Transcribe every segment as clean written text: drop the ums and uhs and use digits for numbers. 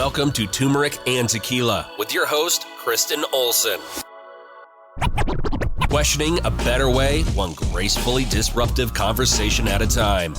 Welcome to Turmeric and Tequila with your host, Kristen Olson. Questioning a better way, one gracefully disruptive conversation at a time.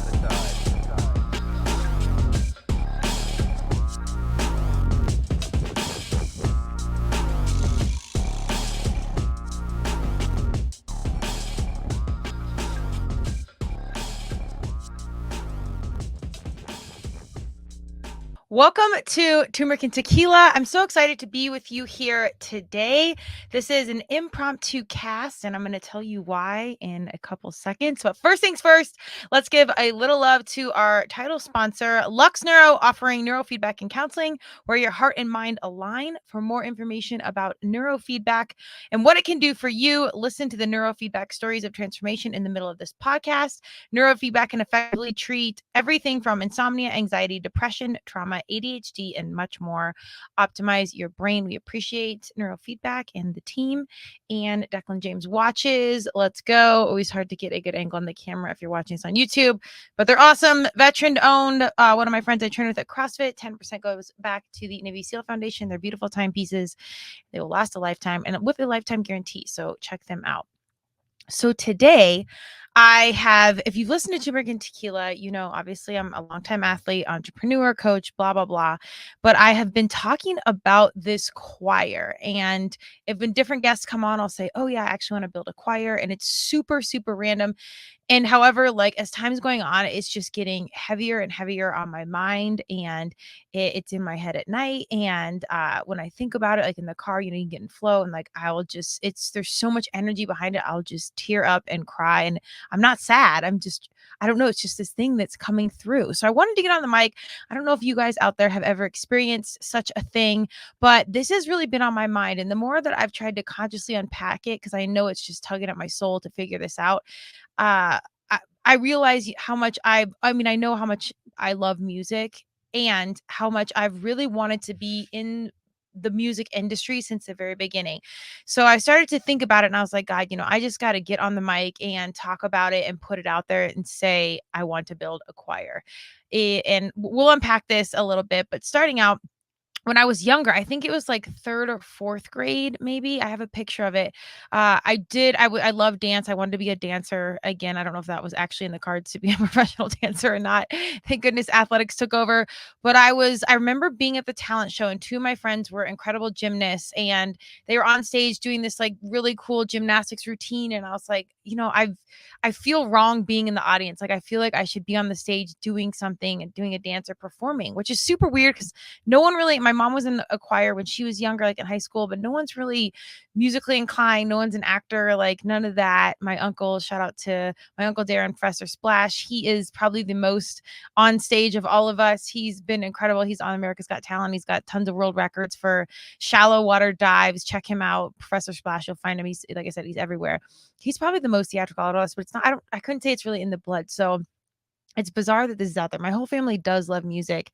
Welcome to Turmeric and Tequila. I'm so excited to be with you here today. This is an impromptu cast, and I'm going to tell you why in a couple seconds. But first things first, let's give a little love to our title sponsor, Lux Neuro, offering neurofeedback and counseling where your heart and mind align. For more information about neurofeedback and what it can do for you, listen to the neurofeedback stories of transformation in the middle of this podcast. Neurofeedback can effectively treat everything from insomnia, anxiety, depression, trauma, ADHD, and much more. Optimize your brain. We appreciate neurofeedback and the team. And Declan James watches. Let's go. Always hard to get a good angle on the camera if you're watching this on YouTube, but they're awesome. Veteran owned. One of my friends I train with at CrossFit, 10% goes back to the Navy SEAL Foundation. They're beautiful timepieces. They will last a lifetime and with a lifetime guarantee. So check them out. So today I have, if you've listened to Turmeric and Tequila, you know, obviously I'm a longtime athlete, entrepreneur, coach, blah, blah, blah. But I have been talking about this choir, and if when different guests come on, I'll say, oh yeah, I actually want to build a choir. And it's super, super random. And however, like as time's going on, it's just getting heavier and heavier on my mind, and it's in my head at night. And when I think about it, like in the car, you know, you get in flow, and like I will just, there's so much energy behind it. I'll just tear up and cry, and I'm not sad. I don't know. It's just this thing that's coming through. So I wanted to get on the mic. I don't know if you guys out there have ever experienced such a thing, but this has really been on my mind. And the more that I've tried to consciously unpack it, because I know it's just tugging at my soul to figure this out, uh, I realize how much I know how much I love music and how much I've really wanted to be in the music industry since the very beginning. So I started to think about it, and I was like, God, you know, I just got to get on the mic and talk about it and put it out there and say, I want to build a choir. And we'll unpack this a little bit, but starting out, when I was younger, I think it was like third or fourth grade, maybe. I have a picture of it. I love dance. I wanted to be a dancer. Again, I don't know if that was actually in the cards to be a professional dancer or not. Thank goodness athletics took over. But I remember being at the talent show, and two of my friends were incredible gymnasts, and they were on stage doing this like really cool gymnastics routine. And I was like, you know, I feel wrong being in the audience. Like I feel like I should be on the stage doing something and doing a dance or performing, which is super weird because no one really, my mom was in a choir when she was younger, like in high school, but no one's really musically inclined. No one's an actor, like none of that. My uncle, shout out to my uncle Darren, Professor Splash. He is probably the most on stage of all of us. He's been incredible. He's on America's Got Talent. He's got tons of world records for shallow water dives. Check him out, Professor Splash. You'll find him. He's, like I said, he's everywhere. He's probably the most theatrical out of us, but it's not, I couldn't say it's really in the blood. So it's bizarre that this is out there. My whole family does love music.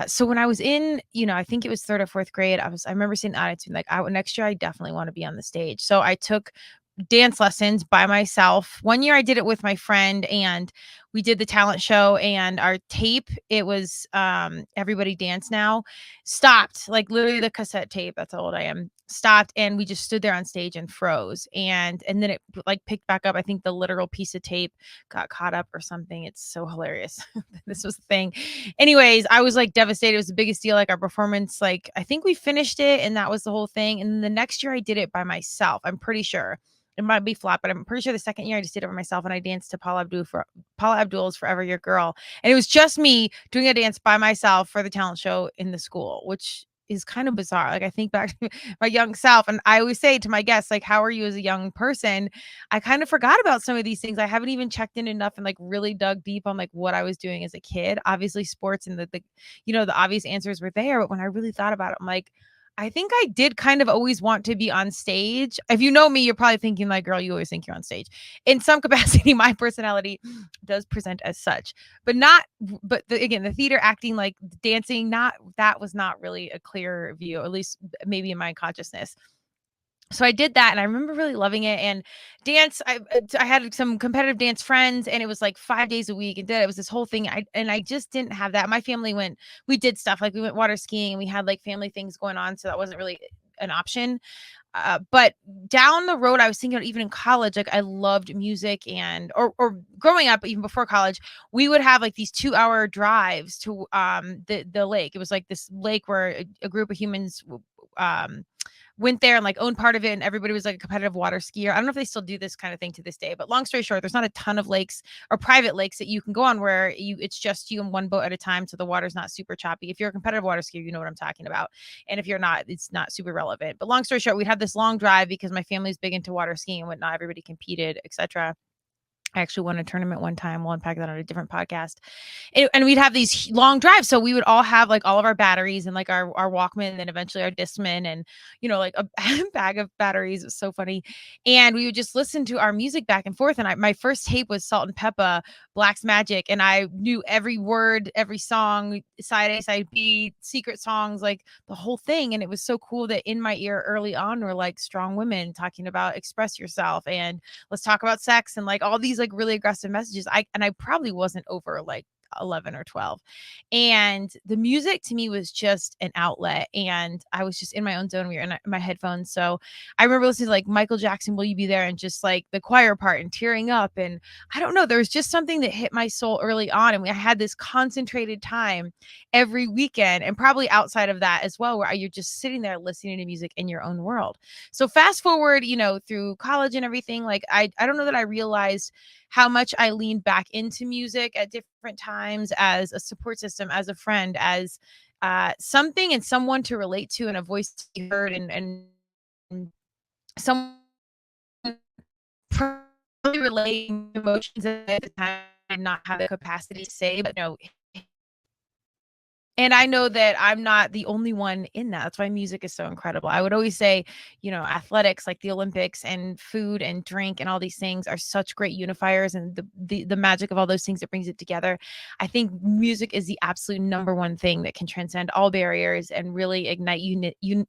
So when I was in, you know, I think it was third or fourth grade, I remember seeing the audience being like, next year I definitely want to be on the stage. So I took dance lessons by myself. One year I did it with my friend, and we did the talent show, and our tape, it was Everybody Dance Now, stopped, like literally the cassette tape, that's how old I am, stopped, and we just stood there on stage and froze, and then it like picked back up. I think the literal piece of tape got caught up or something. It's so hilarious. This was the thing. Anyways, I was like devastated. It was the biggest deal. Like our performance, like I think we finished it, and that was the whole thing. And then the next year I did it by myself. I'm pretty sure it might be flat, but I'm pretty sure the second year I just did it by myself, and I danced to Paula Abdul's Forever Your Girl. And it was just me doing a dance by myself for the talent show in the school, which is kind of bizarre. Like I think back to my young self, and I always say to my guests, like, how are you as a young person? I kind of forgot about some of these things. I haven't even checked in enough and like really dug deep on like what I was doing as a kid. Obviously sports and the you know, the obvious answers were there, but when I really thought about it, I'm like, I think I did kind of always want to be on stage. If you know me, you're probably thinking like, girl, you always think you're on stage. In some capacity, my personality does present as such, but again, the theater, acting, like dancing, that was not really a clear view, at least maybe in my consciousness. So I did that, and I remember really loving it. And dance, I had some competitive dance friends, and it was like 5 days a week, and it was this whole thing. I just didn't have that. My family we did stuff, like, we went water skiing, and we had, like, family things going on, so that wasn't really an option. But down the road, I was thinking, even in college, like, I loved music, or growing up, even before college, we would have, like, these 2-hour drives to the lake. It was like this lake where a group of humans went there and, like, owned part of it, and everybody was like a competitive water skier. I don't know if they still do this kind of thing to this day, but long story short, there's not a ton of lakes or private lakes that you can go on where it's just you and one boat at a time, so the water's not super choppy. If you're a competitive water skier, you know what I'm talking about. And if you're not, it's not super relevant. But long story short, we'd have this long drive because my family's big into water skiing and whatnot. Everybody competed, etc. I actually won a tournament one time. We'll unpack that on a different podcast. And we'd have these long drives. So we would all have, like, all of our batteries and, like, our Walkman, and then eventually our Discman, and, like, a bag of batteries. It was so funny. And we would just listen to our music back and forth. And my first tape was Salt and Peppa, Black's Magic. And I knew every word, every song, side A, side B, secret songs, like, the whole thing. And it was so cool that in my ear early on were, like, strong women talking about express yourself, and let's talk about sex, and, like, all these, like, really aggressive messages. I probably wasn't over, like, 11 or 12. And the music to me was just an outlet, and I was just in my own zone. We were in my headphones. So I remember listening to, like, Michael Jackson, Will You Be There, and just, like, the choir part and tearing up. And I don't know, there was just something that hit my soul early on. And I had this concentrated time every weekend, and probably outside of that as well, where you're just sitting there listening to music in your own world. So fast forward, through college and everything, like, I don't know that I realized how much I leaned back into music at different times as a support system, as a friend, as something and someone to relate to, and a voice to be heard, and someone probably relating emotions at the time I did not have the capacity to say, but no. And I know that I'm not the only one in that. That's why music is so incredible. I would always say, athletics, like the Olympics, and food and drink and all these things, are such great unifiers, and the magic of all those things that brings it together. I think music is the absolute number one thing that can transcend all barriers and really ignite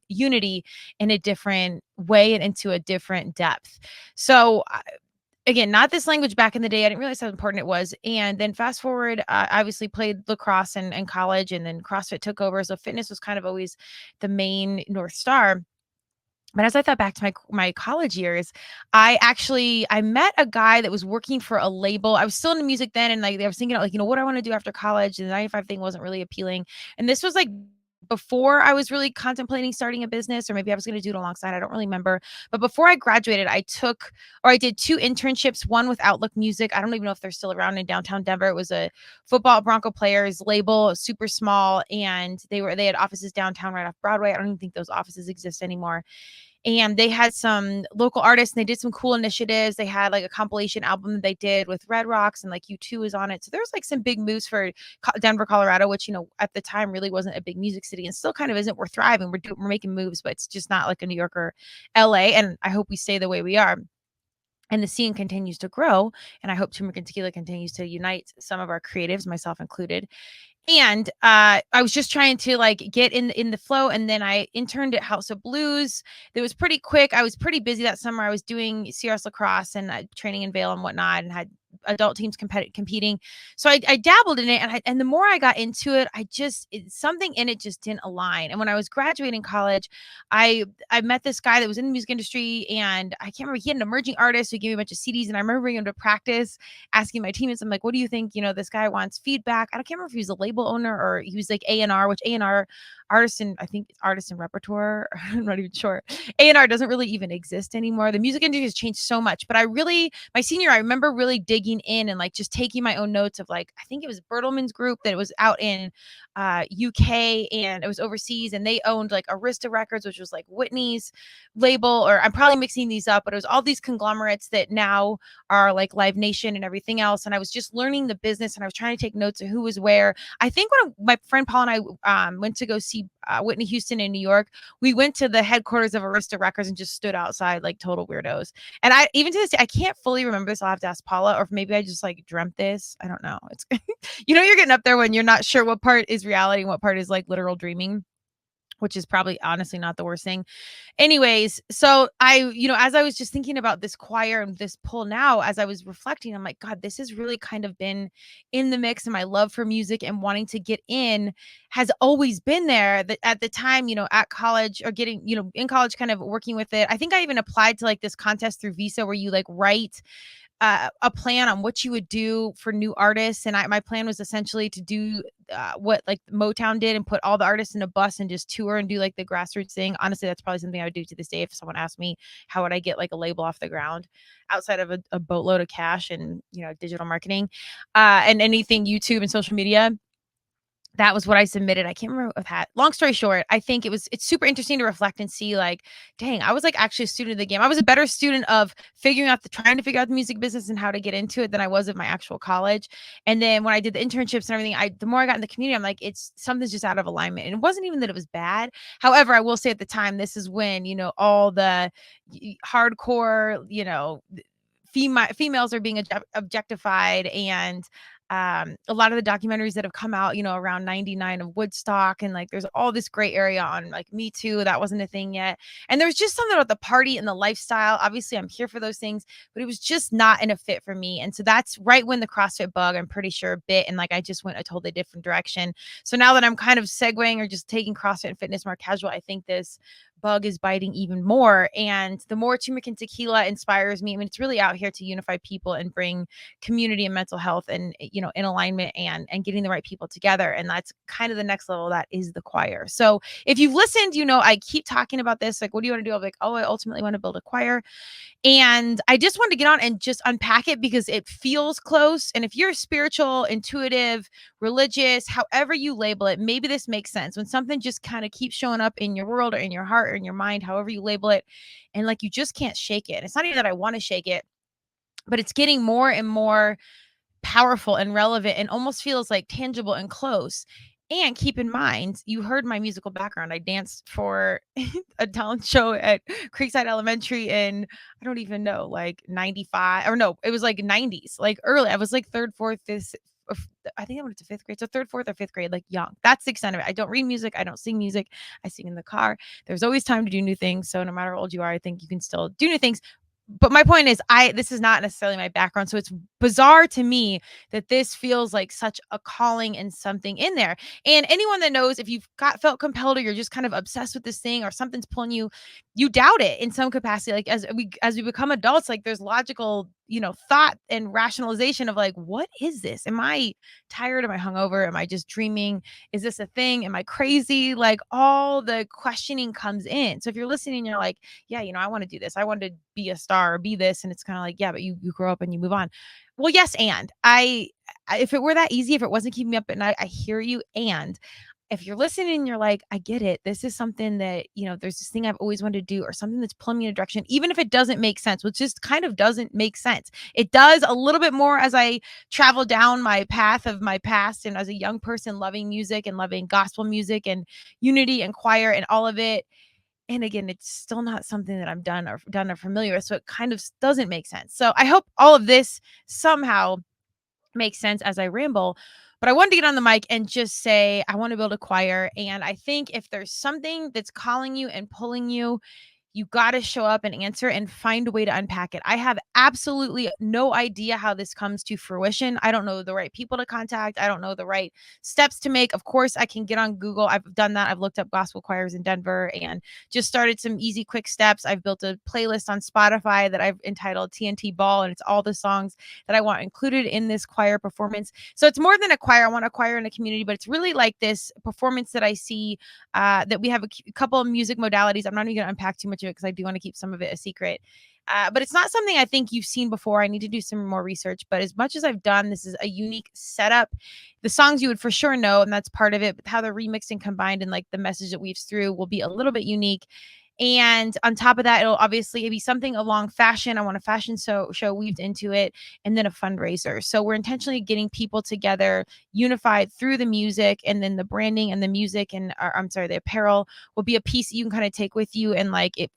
unity in a different way and into a different depth. So, again, not this language back in the day. I didn't realize how important it was. And then fast forward, obviously played lacrosse in college, and then CrossFit took over. So fitness was kind of always the main North Star. But as I thought back to my college years, I met a guy that was working for a label. I was still into music then, and, like, I was thinking, like, what do I want to do after college? And the 9 to 5 thing wasn't really appealing. And this was, like, before I was really contemplating starting a business, or maybe I was going to do it alongside. I don't really remember. But before I graduated, I did 2 internships, one with Outlook Music. I don't even know if they're still around in downtown Denver. It was a football Bronco players label, super small, and they had offices downtown right off Broadway. I don't even think those offices exist anymore. And they had some local artists, and they did some cool initiatives. They had, like, a compilation album that they did with Red Rocks, and, like, U2 was on it. So there was, like, some big moves for Denver, Colorado, which, at the time really wasn't a big music city, and still kind of isn't. We're thriving. We're making moves, but it's just not like a New York or LA. And I hope we stay the way we are. And the scene continues to grow. And I hope Turmeric and Tequila continues to unite some of our creatives, myself included. And I was just trying to, like, get in the flow. And then I interned at House of Blues. It was pretty quick. I was pretty busy that summer. I was doing CRS lacrosse and training in Vail and whatnot, and had adult teams competing. So I dabbled in it, and the more I got into it, something in it just didn't align. And when I was graduating college, I met this guy that was in the music industry, and I can't remember, he had an emerging artist who gave me a bunch of CDs, and I remember bringing him to practice, asking my teammates, I'm like, what do you think? This guy wants feedback. I can't remember if he was a label owner or he was like A&R, which A&R, I think it's artist and repertoire. I'm not even sure. A&R doesn't really even exist anymore. The music industry has changed so much. But my senior, I remember really digging in and, like, just taking my own notes of, like, I think it was Bertelman's group that was out in UK, and it was overseas, and they owned, like, Arista Records, which was, like, Whitney's label, or I'm probably mixing these up, but it was all these conglomerates that now are, like, Live Nation and everything else. And I was just learning the business, and I was trying to take notes of who was where. I think when my friend Paul and I went to go see Whitney Houston in New York, we went to the headquarters of Arista Records and just stood outside like total weirdos. And even to this day, I can't fully remember this. I'll have to ask Paula, or if maybe I just, like, dreamt this. I don't know. It's you're getting up there when you're not sure what part is reality and what part is, like, literal dreaming. which is probably honestly not the worst thing. Anyways, so as I was just thinking about this choir and this pull now, as I was reflecting, I'm like, God, this has really kind of been in the mix, and my love for music and wanting to get in has always been there. That at the time, at college or getting, in college, kind of working with it. I think I even applied to like this contest through Visa where you like write a plan on what you would do for new artists. And my plan was essentially to do what like Motown did and put all the artists in a bus and just tour and do like the grassroots thing. Honestly, that's probably something I would do to this day. If someone asked me, how would I get like a label off the ground outside of a boatload of cash and, digital marketing and anything YouTube and social media. That was what I submitted. I can't remember what that. Long story short, I think it's super interesting to reflect and see like, dang, I was like actually a student of the game. I was a better student of trying to figure out the music business and how to get into it than I was of my actual college. And then when I did the internships and everything, the more I got in the community, I'm like, it's something's just out of alignment. And it wasn't even that it was bad. However, I will say at the time, this is when, all the hardcore, females are being objectified, and a lot of the documentaries that have come out, around 99 of Woodstock, and like there's all this gray area on like Me Too. That wasn't a thing yet. And there's just something about the party and the lifestyle. Obviously, I'm here for those things, but it was just not in a fit for me. And so that's right when the CrossFit bug, I'm pretty sure, bit. And like I just went a totally different direction. So now that I'm kind of segueing or just taking CrossFit and fitness more casual, I think this bug is biting even more. And the more Turmeric and Tequila inspires me, I mean, it's really out here to unify people and bring community and mental health and, in alignment and getting the right people together. And that's kind of the next level. That is the choir. So if you've listened, I keep talking about this. Like, what do you want to do? I'm like, oh, I ultimately want to build a choir. And I just wanted to get on and just unpack it because it feels close. And if you're spiritual, intuitive, religious, however you label it, maybe this makes sense. When something just kind of keeps showing up in your world or in your heart or in your mind, however you label it, and like you just can't shake it. It's not even that I want to shake it, but it's getting more and more powerful and relevant and almost feels like tangible and close. And keep in mind, you heard my musical background. I danced for a talent show at Creekside Elementary in, I don't even know, like 95, or no, it was like 90s, like early. I was like third, fourth, fifth, I think I went to fifth grade. So third, fourth, or fifth grade, like young. That's the extent of it. I don't read music. I don't sing music. I sing in the car. There's always time to do new things. So no matter how old you are, I think you can still do new things. But my point is, this is not necessarily my background. So it's bizarre to me that this feels like such a calling and something in there. And anyone that knows, if you've felt compelled or you're just kind of obsessed with this thing or something's pulling you, you doubt it in some capacity. Like as we become adults, like there's logical, thought and rationalization of like, what is this? Am I tired? Am I hungover? Am I just dreaming? Is this a thing? Am I crazy? Like all the questioning comes in. So if you're listening, you're like, yeah, I want to do this. I want to be a star or be this. And it's kind of like, yeah, but you grow up and you move on. Well, yes. And if it were that easy, if it wasn't keeping me up at night, I hear you. And if you're listening and you're like, I get it. This is something that, there's this thing I've always wanted to do, or something that's pulling me in a direction, even if it doesn't make sense, which just kind of doesn't make sense. It does a little bit more as I travel down my path of my past. And as a young person loving music and loving gospel music and unity and choir and all of it. And again, it's still not something that I'm done or familiar with. So it kind of doesn't make sense. So I hope all of this somehow makes sense as I ramble. But I wanted to get on the mic and just say, I want to build a choir. And I think if there's something that's calling you and pulling you, you got to show up and answer and find a way to unpack it. I have absolutely no idea how this comes to fruition. I don't know the right people to contact. I don't know the right steps to make. Of course, I can get on Google. I've done that. I've looked up gospel choirs in Denver and just started some easy, quick steps. I've built a playlist on Spotify that I've entitled TNT Ball, and it's all the songs that I want included in this choir performance. So it's more than a choir. I want a choir in a community, but it's really like this performance that I see that we have a couple of music modalities. I'm not even going to unpack too much of it because I do want to keep some of it a secret. But it's not something I think you've seen before. I need to do some more research. But as much as I've done, this is a unique setup. The songs you would for sure know, and that's part of it. But how they're remixed and combined and like the message that weaves through will be a little bit unique. And on top of that, it'll obviously be something along fashion. I want a fashion show weaved into it, and then a fundraiser. So we're intentionally getting people together, unified through the music, and then the branding and the music and the apparel will be a piece that you can kind of take with you, and like it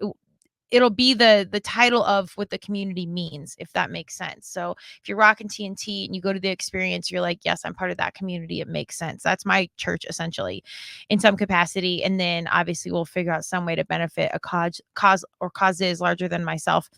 it'll be the title of what the community means, if that makes sense. So if you're rocking TNT and you go to the experience, you're like, yes, I'm part of that community. It makes sense. That's my church essentially in some capacity. And then obviously we'll figure out some way to benefit a cause or causes larger than myself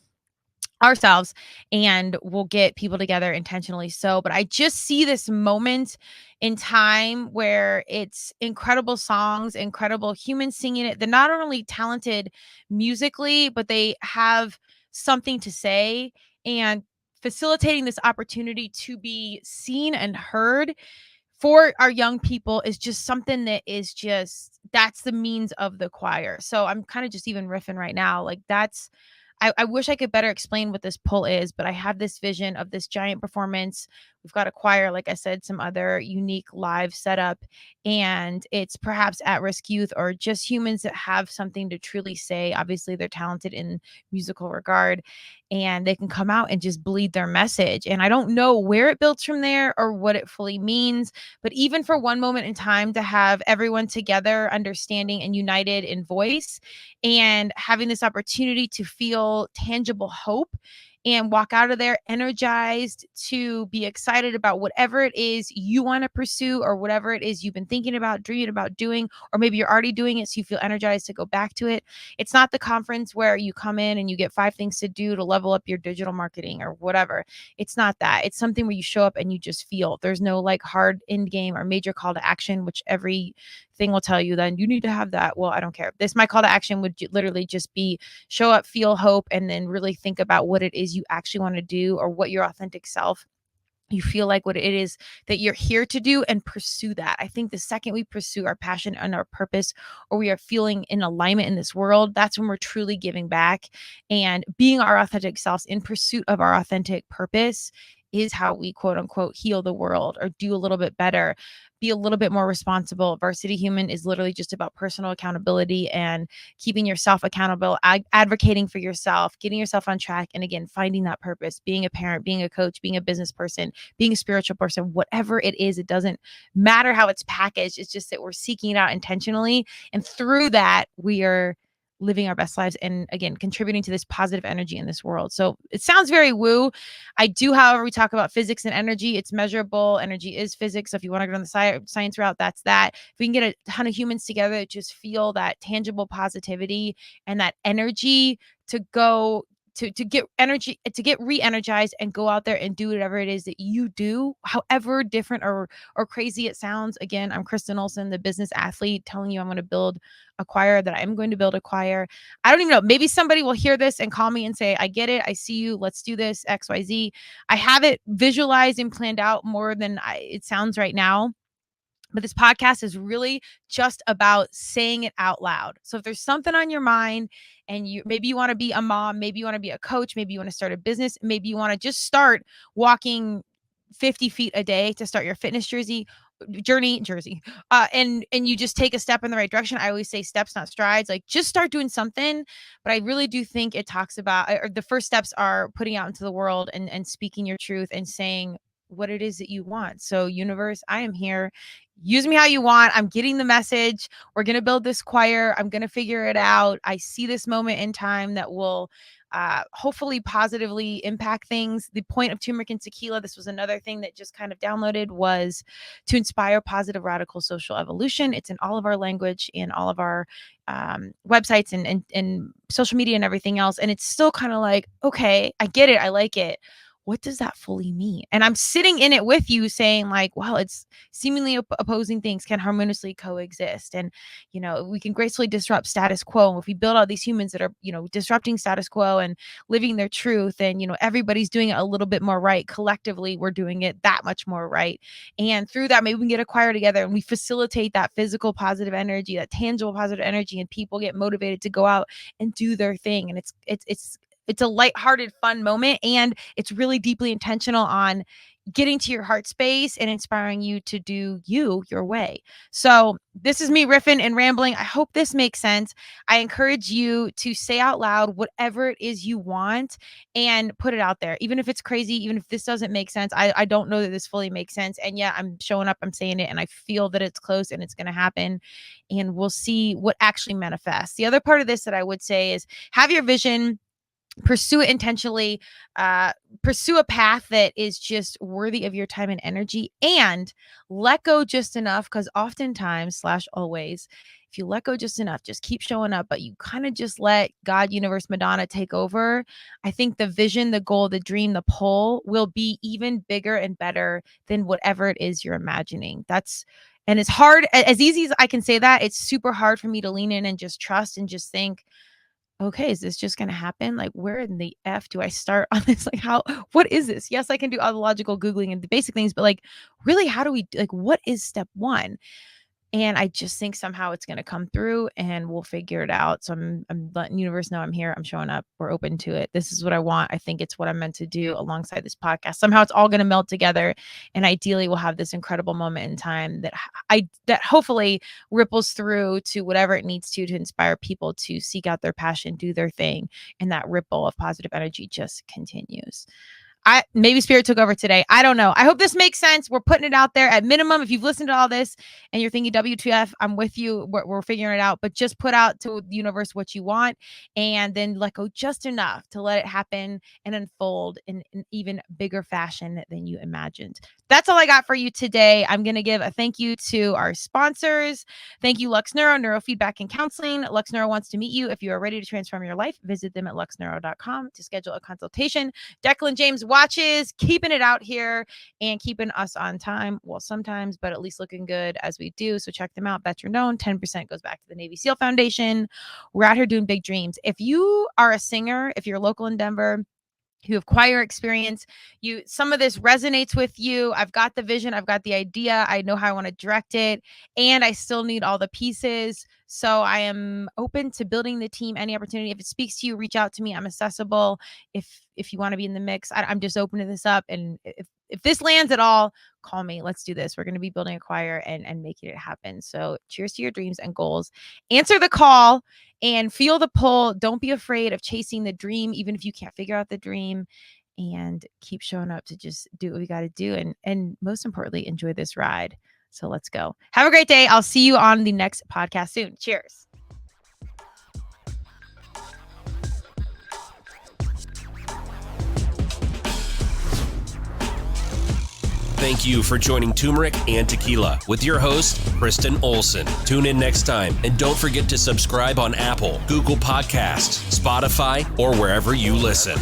ourselves, and we'll get people together intentionally. So but I just see this moment in time where it's incredible songs, incredible humans singing it. They're not only talented musically, but they have something to say, and facilitating this opportunity to be seen and heard for our young people is just something that is just, that's the means of the choir. So I'm kind of just even riffing right now. Like that's, I wish I could better explain what this pull is, but I have this vision of this giant performance. We've got a choir, like I said, some other unique live setup, and it's perhaps at-risk youth or just humans that have something to truly say. Obviously, they're talented in musical regard, and they can come out and just bleed their message. And I don't know where it builds from there or what it fully means, but even for one moment in time to have everyone together, understanding and united in voice, and having this opportunity to feel tangible hope and walk out of there energized to be excited about whatever it is you want to pursue, or whatever it is you've been thinking about, dreaming about doing, or maybe you're already doing it so you feel energized to go back to it. It's not the conference where you come in and you get 5 things to do to level up your digital marketing or whatever. It's not that. It's something where you show up and you just feel. There's no like hard end game or major call to action, which every thing will tell you then you need to have that. Well, I don't care. My call to action would literally just be show up, feel hope, and then really think about what it is you actually want to do, or what your authentic self, you feel like what it is that you're here to do, and pursue that. I think the second we pursue our passion and our purpose, or we are feeling in alignment in this world, that's when we're truly giving back and being our authentic selves in pursuit of our authentic purpose is how we quote unquote heal the world or do a little bit better, be a little bit more responsible. Varsity Human is literally just about personal accountability and keeping yourself accountable, advocating for yourself, getting yourself on track. And again, finding that purpose, being a parent, being a coach, being a business person, being a spiritual person, whatever it is, it doesn't matter how it's packaged. It's just that we're seeking it out intentionally. And through that, we are living our best lives and again contributing to this positive energy in this world. So it sounds very woo. I do, however, we talk about physics and energy. It's measurable. Energy is physics. So if you want to go on the science route, that's that. If we can get a ton of humans together that just feel that tangible positivity and that energy to go to get energy, to get re-energized and go out there and do whatever it is that you do, however different or crazy it sounds. Again, I'm Kristen Olson, the business athlete, telling you I'm going to build a choir, that I'm going to build a choir. I don't even know. Maybe somebody will hear this and call me and say, I get it. I see you. Let's do this, XYZ. I have it visualized and planned out more than it sounds right now. But this podcast is really just about saying it out loud. So if there's something on your mind and maybe you want to be a mom, maybe you want to be a coach, maybe you want to start a business, maybe you want to just start walking 50 feet a day to start your fitness journey, and you just take a step in the right direction. I always say steps, not strides. Like just start doing something. But I really do think it talks about, or the first steps are putting out into the world and speaking your truth and saying what it is that you want. So universe, I am here. Use me how you want. I'm getting the message. We're going to build this choir. I'm going to figure it out. I see this moment in time that will hopefully positively impact things. The point of Turmeric and Tequila, this was another thing that just kind of downloaded, was to inspire positive radical social evolution. It's in all of our language, in all of our websites and social media and everything else. And it's still kind of like, okay, I get it. I like it. What does that fully mean? And I'm sitting in it with you saying like, well, it's seemingly opposing things can harmoniously coexist. And, we can gracefully disrupt status quo. And if we build out these humans that are, disrupting status quo and living their truth, and, everybody's doing it a little bit more right. Collectively, we're doing it that much more right. And through that, maybe we can get a choir together and we facilitate that physical positive energy, that tangible positive energy, and people get motivated to go out and do their thing. And it's a lighthearted, fun moment, and it's really deeply intentional on getting to your heart space and inspiring you to do your way. So this is me riffing and rambling. I hope this makes sense. I encourage you to say out loud whatever it is you want and put it out there. Even if it's crazy, even if this doesn't make sense, I don't know that this fully makes sense. And yeah, I'm showing up, I'm saying it, and I feel that it's close and it's going to happen. And we'll see what actually manifests. The other part of this that I would say is have your vision, pursue it intentionally, pursue a path that is just worthy of your time and energy, and let go just enough, because oftentimes / always, if you let go just enough, just keep showing up, but you kind of just let God, universe, Madonna take over, I think the vision, the goal, the dream, the pull will be even bigger and better than whatever it is you're imagining. And it's hard, as easy as I can say that, it's super hard for me to lean in and just trust and just think, okay, is this just going to happen? Like, where in the F do I start on this? Like, what is this? Yes, I can do all the logical Googling and the basic things, but like, really, how do we, like, what is step one? And I just think somehow it's going to come through and we'll figure it out. So I'm letting the universe know I'm here. I'm showing up. We're open to it. This is what I want. I think it's what I'm meant to do alongside this podcast. Somehow it's all going to melt together. And ideally we'll have this incredible moment in time that hopefully ripples through to whatever it needs to inspire people to seek out their passion, do their thing. And that ripple of positive energy just continues. Maybe spirit took over today. I don't know. I hope this makes sense. We're putting it out there at minimum. If you've listened to all this and you're thinking WTF, I'm with you. We're figuring it out, but just put out to the universe what you want and then let go just enough to let it happen and unfold in an even bigger fashion than you imagined. That's all I got for you today. I'm going to give a thank you to our sponsors. Thank you, Lux Neuro, Neurofeedback and Counseling. Lux Neuro wants to meet you. If you are ready to transform your life, visit them at luxneuro.com to schedule a consultation. Declan James Watches, keeping it out here and keeping us on time. Well, sometimes, but at least looking good as we do. So check them out. Veteran owned. 10% goes back to the Navy SEAL Foundation. We're out here doing big dreams. If you are a singer, if you're local in Denver, you have choir experience, some of this resonates with you. I've got the vision. I've got the idea. I know how I want to direct it, and I still need all the pieces. So I am open to building the team, any opportunity. If it speaks to you, reach out to me. I'm accessible. If you want to be in the mix, I'm just opening this up. And if this lands at all, call me. Let's do this. We're going to be building a choir and making it happen. So cheers to your dreams and goals. Answer the call and feel the pull. Don't be afraid of chasing the dream, even if you can't figure out the dream, and keep showing up to just do what we got to do. And most importantly, enjoy this ride. So let's go. Have a great day. I'll see you on the next podcast soon. Cheers. Thank you for joining Turmeric and Tequila with your host, Kristen Olson. Tune in next time, and don't forget to subscribe on Apple, Google Podcasts, Spotify, or wherever you listen.